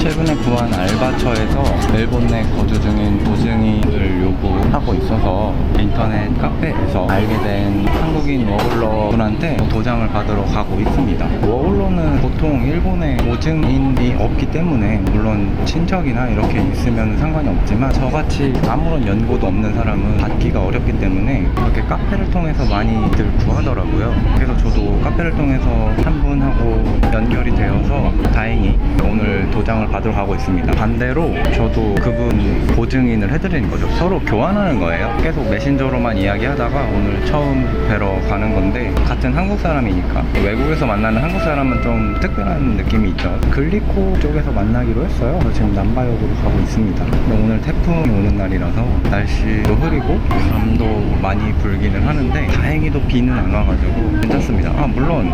최근에 구한 알바처에서 일본 내 거주 중인 보증인을 요구하고 있어서 인터넷 카페에서 알게 된 한국인 워홀러 분한테 도장을 받으러 가고 있습니다. 워홀러는 보통 일본에 보증인이 없기 때문에 물론 친척이나 이렇게 있으면 상관이 없지만 저같이 아무런 연고도 없는 사람은 받기가 어렵기 때문에 이렇게 카페를 통해서 많이들 구하더라고요. 그래서 저도 카페를 통해서 한 분하고 연결이 되어서 다행히 오늘 도장을 받으러 가고 있습니다. 반대로 저도 그분 보증인을 해드리는 거죠. 서로 교환하는 거예요. 계속 메신저로만 이야기하다가 오늘 처음 뵈러 가는 건데 같은 한국 사람이니까 외국에서 만나는 한국 사람은 좀 특별한 느낌이 있죠. 글리코 쪽에서 만나기로 했어요. 그래서 지금 남바역으로 가고 있습니다. 오늘 태풍이 오는 날이라서 날씨도 흐리고 바람도 많이 불기는 하는데 다행히도 비는 안 와가지고 괜찮습니다. 물론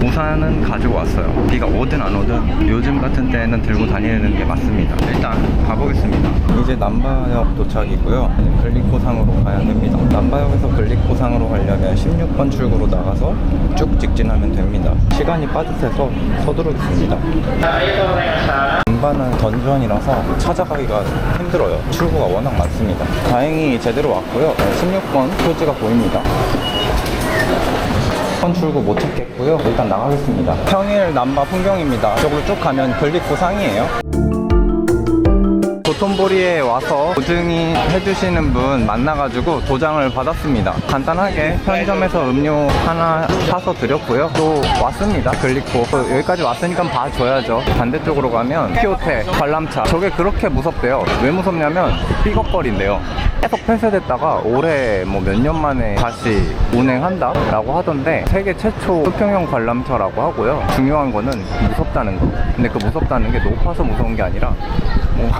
우산은 가지고 왔어요. 비가 오든 안 오든 요즘 같은 때는 들고 다니는 게 맞습니다. 일단 가보겠습니다. 이제 남바역 도착이고요. 글리코상으로 가야 됩니다. 남바역에서 글리코상으로 가려면 16번 출구로 나가서 쭉 직진하면 됩니다. 시간이 빠듯해서 서두르겠습니다. 남바는 던전이라서 찾아가기가 힘들어요. 출구가 워낙 많습니다. 다행히 제대로 왔고요. 16번 표지가 보입니다. 출구 못 찾겠고요. 일단 나가겠습니다. 평일 남바 풍경입니다. 이쪽으로 쭉 가면 글리코상이에요. 도톤보리에 와서 보증인 해주시는 분 만나가지고 도장을 받았습니다. 간단하게 편의점에서 음료 하나 사서 드렸고요. 또 왔습니다. 글리코 여기까지 왔으니까 봐줘야죠. 반대쪽으로 가면 키오테 관람차, 저게 그렇게 무섭대요. 왜 무섭냐면 삐걱거린대요. 계속 폐쇄됐다가 올해 뭐 몇 년 만에 다시 운행한다 라고 하던데 세계 최초 수평형 관람차라고 하고요. 중요한 거는 무섭다는 거. 근데 그 무섭다는 게 높아서 무서운 게 아니라 뭐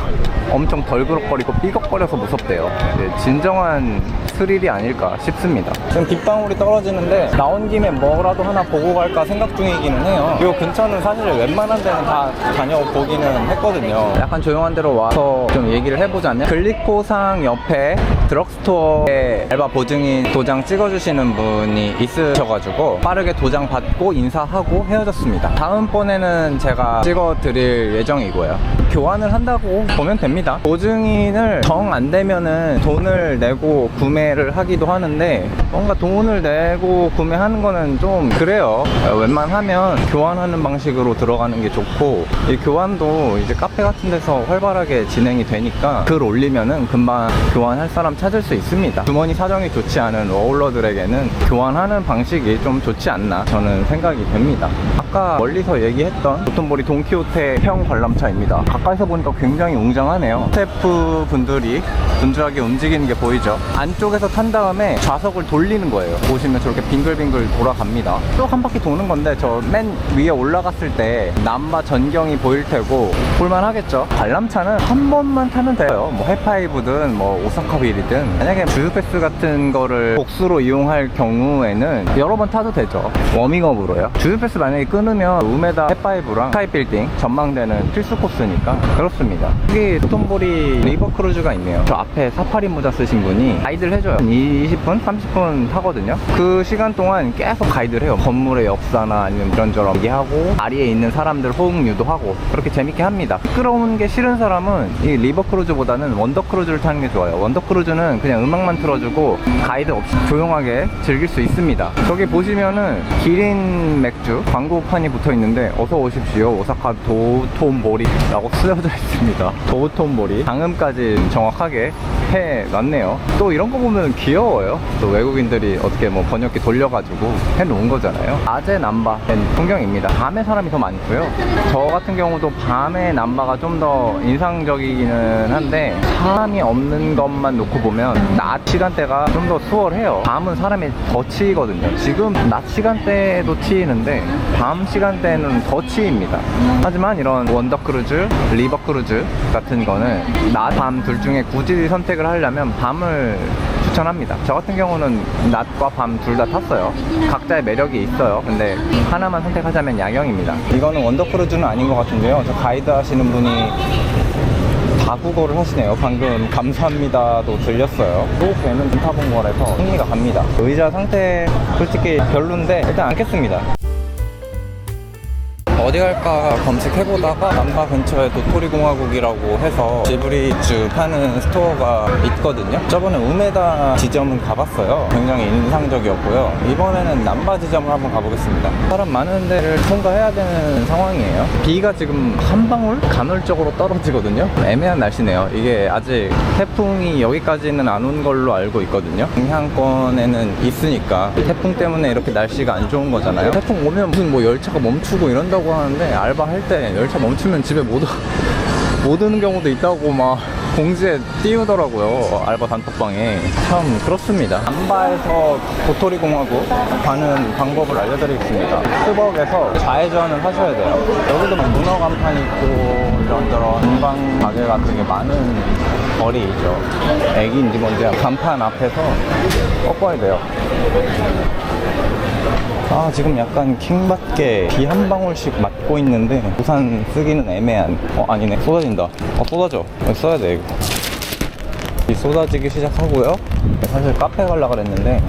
엄청 덜그럭거리고 삐걱거려서 무섭대요. 진정한 스릴이 아닐까 싶습니다. 지금 빗방울이 떨어지는데 나온 김에 뭐라도 하나 보고 갈까 생각 중이기는 해요. 이 근처는 사실 웬만한 데는 다 다녀보기는 했거든요. 약간 조용한 데로 와서 좀 얘기를 해보자면 글리코상 옆에 드럭스토어에 알바 보증인 도장 찍어주시는 분이 있으셔가지고 빠르게 도장 받고 인사하고 헤어졌습니다. 다음번에는 제가 찍어드릴 예정이고요. 교환을 한다고 보면 됩니다. 보증인을 정 안 되면은 돈을 내고 구매를 하기도 하는데 뭔가 돈을 내고 구매하는 거는 좀 그래요. 웬만하면 교환하는 방식으로 들어가는 게 좋고 이 교환도 이제 카페 같은 데서 활발하게 진행이 되니까 글 올리면은 금방 교환할 사람 찾을 수 있습니다. 주머니 사정이 좋지 않은 워홀러들에게는 교환하는 방식이 좀 좋지 않나 저는 생각이 됩니다. 아까 멀리서 얘기했던 도톤보리 돈키호테 형 관람차입니다. 가까이서 보니까 굉장히 웅장하네요. 스태프 분들이 분주하게 움직이는 게 보이죠. 안쪽에서 탄 다음에 좌석을 돌리는 거예요. 보시면 저렇게 빙글빙글 돌아갑니다. 쭉 한 바퀴 도는 건데 저 맨 위에 올라갔을 때 남바 전경이 보일 테고 볼만하겠죠. 관람차는 한 번만 타면 돼요. 뭐 해파이브든 뭐 오사카빌이든. 만약에 주유패스 같은 거를 복수로 이용할 경우에는 여러 번 타도 되죠. 워밍업으로요. 주유패스 만약에 끊으면 우메다 해파이브랑 스카이빌딩 전망대는 필수 코스니까 그렇습니다. 여기 도톤보리 리버크루즈가 있네요. 저 앞에 사파리 모자 쓰신 분이 가이드를 해줘요. 20분? 30분 타거든요. 그 시간 동안 계속 가이드를 해요. 건물의 역사나 아니면 이런저런 얘기하고 다리에 있는 사람들 호응 유도하고 그렇게 재밌게 합니다. 시끄러운 게 싫은 사람은 이 리버크루즈보다는 원더크루즈를 타는 게 좋아요. 원더크루즈는 그냥 음악만 틀어주고 가이드 없이 조용하게 즐길 수 있습니다. 저기 보시면은 기린 맥주 광고판이 붙어 있는데 어서 오십시오 오사카 도톤보리라고 쓰여져 있습니다. 도톤보리 방음까지 정확하게 해놨네요. 또 이런 거 보면 귀여워요. 또 외국인들이 어떻게 뭐 번역기 돌려가지고 해놓은 거잖아요. 낮에 남바 풍경입니다. 밤에 사람이 더 많고요. 저 같은 경우도 밤에 남바가 좀 더 인상적이기는 한데 사람이 없는 것만 놓고 보면 낮 시간대가 좀 더 수월해요. 밤은 사람이 더 치이거든요. 지금 낮 시간대에도 치이는데 밤 시간대는 더 치입니다. 하지만 이런 원더크루즈, 리버크루즈 같은 거는 낮, 밤 둘 중에 굳이 선택을 하려면 밤을 추천합니다. 저 같은 경우는 낮과 밤 둘 다 탔어요. 각자의 매력이 있어요. 근데 하나만 선택하자면 야경입니다. 이거는 원더크루즈는 아닌 것 같은데요. 저 가이드 하시는 분이 다국어를 하시네요. 방금 감사합니다도 들렸어요. 또 배는 타본 거라서 흥미가 갑니다. 의자 상태 솔직히 별론데 일단 앉겠습니다. 어디 갈까 검색해보다가 남바 근처에 도토리공화국이라고 해서 지브리주 파는 스토어가 있거든요. 저번에 우메다 지점은 가봤어요. 굉장히 인상적이었고요. 이번에는 남바 지점을 한번 가보겠습니다. 사람 많은 데를 통과해야 되는 상황이에요. 비가 지금 한 방울 간헐적으로 떨어지거든요. 애매한 날씨네요. 이게 아직 태풍이 여기까지는 안 온 걸로 알고 있거든요. 동해안권에는 있으니까 태풍 때문에 이렇게 날씨가 안 좋은 거잖아요. 태풍 오면 무슨 뭐 열차가 멈추고 이런다고 하는데, 알바할 때 열차 멈추면 집에 못 오는 경우도 있다고 막 공지에 띄우더라고요. 알바 단톡방에. 참 그렇습니다. 남바에서 도토리공화국 가는 방법을 알려드리겠습니다. 스벅에서 좌회전을 하셔야 돼요. 여기도 막 문어 간판 있고 이런저런 공방 가게 같은 게 많은 거리죠. 애기인지 뭔지 간판 앞에서 꺾어야 돼요. 아, 지금 약간 킹받게 비 한 방울씩 맞고 있는데 우산 쓰기는 애매한. 아니네, 쏟아진다. 쏟아져. 써야 돼 이거. 비 쏟아지기 시작하고요. 사실 카페 가려고 그랬는데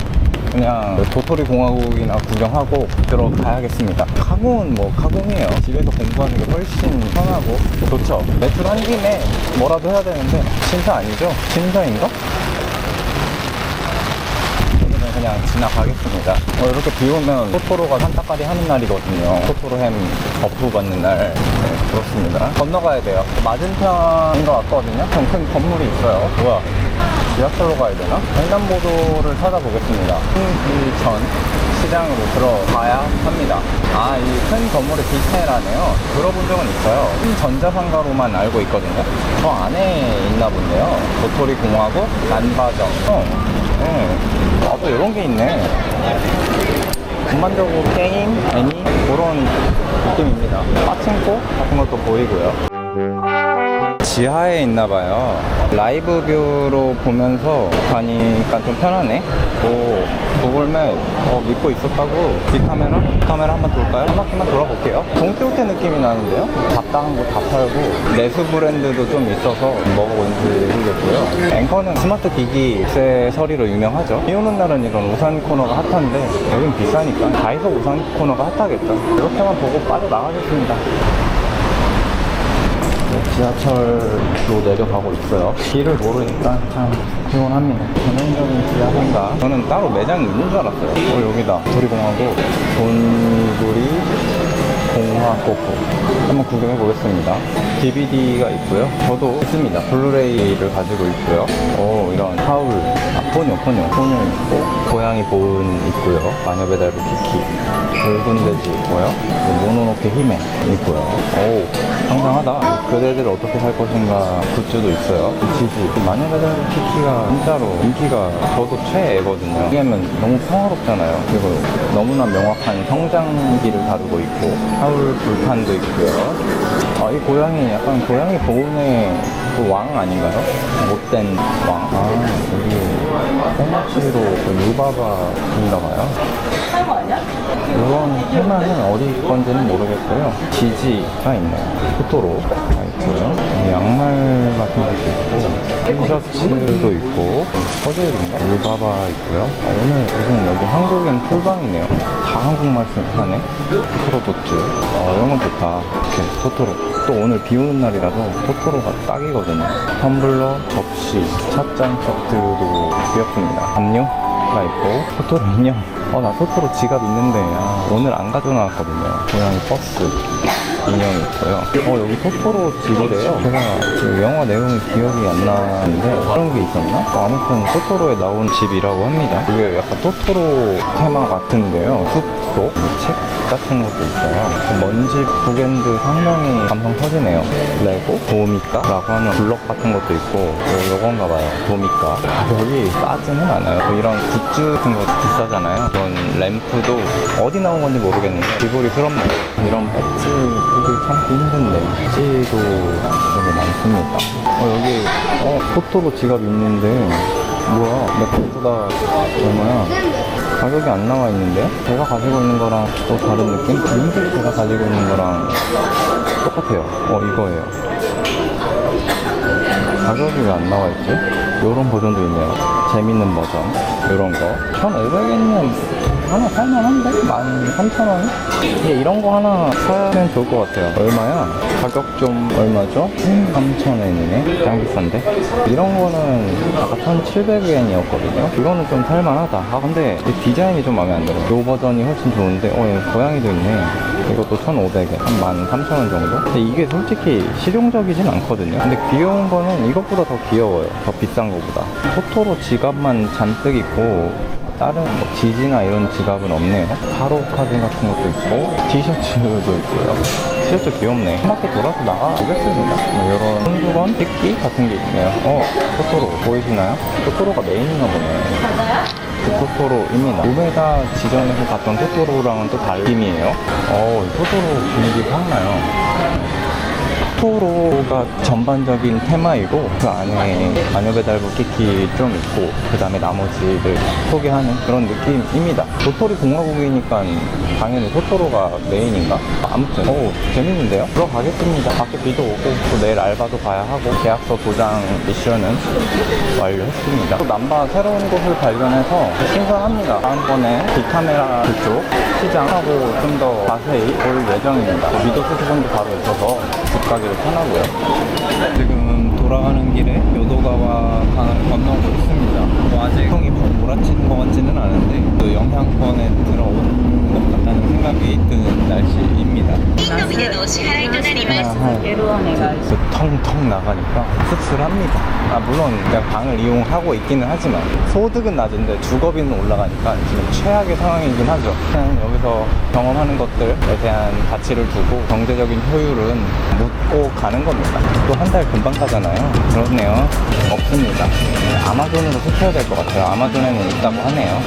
그냥 도토리 공화국이나 구경하고 들어가야겠습니다. 카공은 뭐 카공이에요. 집에서 공부하는 게 훨씬 편하고 좋죠. 매출 한 김에 뭐라도 해야 되는데 심사 아니죠? 심사인가? 그냥 지나가겠습니다. 이렇게 비 오면 토토로가 산타까리 하는 날이거든요. 토토로 햄 버프 받는 날. 네, 그렇습니다. 건너가야 돼요. 맞은편인 것 같거든요. 좀 큰 건물이 있어요. 뭐야, 지하철로 가야 되나? 횡단보도를 찾아보겠습니다. 흥기천 시장으로 들어가야 합니다. 아, 이 큰 건물의 디테일하네요. 들어본 적은 있어요. 전자상가로만 알고 있거든요. 저 안에 있나 본데요. 도토리 공화국 난바점. 또 이런 게 있네. 전반적으로 게임, 애니 그런 느낌입니다. 빠칭코 같은 것도 보이고요. 지하에 있나봐요. 라이브 뷰로 보면서 가니까 좀 편하네. 구글맵 믿고 있었다고. 뒷카메라 한번 돌까요? 한 바퀴만 돌아볼게요. 동태호태 느낌이 나는데요? 잡다한 거 다 팔고 내수 브랜드도 좀 있어서 먹어본지 모르겠고요. 앵커는 스마트 기기 액세서리로 유명하죠. 비 오는 날은 이런 우산 코너가 핫한데 여긴 비싸니까 다이소 우산 코너가 핫하겠죠. 이렇게만 보고 빠져나가겠습니다. 지하철로 내려가고 있어요. 길을 모르니까 참 피곤합니다. 전형적인 지하상가. 저는 따로 매장이 있는 줄 알았어요. 여기다 도토리공화국 돈구리 공화코프 한번 구경해 보겠습니다. DVD가 있고요. 저도 있습니다. 블루레이를 가지고 있고요. 이런 하울, 포뇨 있고, 고양이 보은 있고요. 마녀배달부 키키, 붉은 돼지 있고요. 모노노케 히메 있고요. 상당하다. 그대들 어떻게 살 것인가 굿즈도 있어요. 지지. 마녀배달부 키키가 진짜로 인기가 저도 최애거든요. 왜냐면 너무 평화롭잖아요. 그리고 너무나 명확한 성장기를 다루고 있고, 하울 불판도 있고요. 이 고양이 약간 고양이 보은의 그 왕 아닌가요? 못된 왕. 여기 꼬마치로 유바바인가봐요. 이런 테마는 어디 건지는 모르겠고요. 지지가 있네요. 토토로가 있고요. 양말 같은 것도 있고, 티셔츠도 있고, 퍼즐인가? 유바바 있고요. 오늘 무슨 여기 한국엔 풀방이네요. 다 한국말 하네. 토토로 굿즈. 이런 건 좋다. 이렇게 토토로. 또 오늘 비 오는 날이라서 토토로가 딱이거든요. 텀블러, 접시, 찻잔 세트도 귀엽습니다. 담요가 있고, 토토로 인형. 나 토토로 지갑 있는데 오늘 안 가져나왔거든요. 고양이 버스 인형이 있고요. 여기 토토로 집이래요. 제가 그 영화 내용이 기억이 안 나는데 그런 게 있었나? 아무튼 토토로에 나온 집이라고 합니다. 이게 약간 토토로 테마 같은데요. 숲속 책 같은 것도 있어요. 먼지 북엔드 상당히 감성 터지네요. 레고 도미카라고 하는 블럭 같은 것도 있고, 요건가 봐요. 도미카. 가격이 싸지는 않아요. 이런 굿즈 같은 거 비싸잖아요. 이런 램프도 어디 나온 건지 모르겠는데 기분이 그렇네요. 이런 배지 쓰기 참기 힘든데 배지도 되게 많습니다. 여기 토토로 지갑 있는데 뭐야, 내 것보다 얼마야? 가격이 안 나와 있는데? 제가 가지고 있는 거랑 또 다른 느낌? 링크 제가 가지고 있는 거랑 똑같아요. 이거예요. 가격이 왜 안 나와 있지? 요런 버전도 있네요. 재밌는 버전. 요런 거. 1,500엔이면 하나 살만한데? 13,000원? 이런 거 하나 사면 좋을 것 같아요. 얼마야? 가격 좀 얼마죠? 13,000원이네. 짱 비싼데? 이런 거는 아까 1,700엔이었거든요. 이거는 좀 살만하다. 아 근데 이 디자인이 좀 마음에 안 들어. 요 버전이 훨씬 좋은데 여기 고양이도 있네. 이것도 1,500엔. 한 13,000원 정도? 근데 이게 솔직히 실용적이진 않거든요. 근데 귀여운 거는 이것보다 더 귀여워요. 더 비싼 거보다. 토토로 지갑만 잔뜩 있고 다른 뭐 지지나 이런 지갑은 없네요. 타로 카드 같은 것도 있고 티셔츠도 있고요. 티셔츠 귀엽네. 한 바퀴 돌아서 나가보겠습니다. 뭐 이런 손수건, 띠끼 같은 게 있네요. 토토로 보이시나요? 토토로가 메인인가 보네. 토토로입니다. 우메다 지점에서 봤던 토토로랑은 또 다른 느낌이에요. 이 토토로 분위기 확 나요. 토토로가 전반적인 테마이고 그 안에 마녀배달부 키키 좀 있고 그 다음에 나머지를 소개하는 그런 느낌입니다. 도토리 공화국이니까 당연히 토토로가 메인인가? 아무튼 재밌는데요? 들어가겠습니다. 밖에 비도 오고 또 내일 알바도 가야 하고 계약서 도장 미션은 완료했습니다. 또 남바 새로운 곳을 발견해서 신선합니다. 다음번에 빅카메라 그쪽 시장하고 좀 더 자세히 볼 예정입니다. 미도 수수관도 바로 있어서 집 가기도 편하고요. 지금 돌아가는 길에 요도가와 강을 건너고 있습니다. 뭐 아직 형이 몰아치는 것 같지는 않은데 또 영향권에 들어온 것 같다는 생각이 드는 날씨입니다. 텅텅 나가니까 씁쓸합니다. 물론 내가 강을 이용하고 있기는 하지만 소득은 낮은데 주거비는 올라가니까 지금 최악의 상황이긴 하죠. 그냥 여기서 경험하는 것들에 대한 가치를 두고 경제적인 효율은 묻고 가는 겁니다. 또 한 달 금방 가잖아요. 그렇네요. 없습니다. 아마존으로 시켜야 될 것 같아요. 아마존에는 있다고 하네요.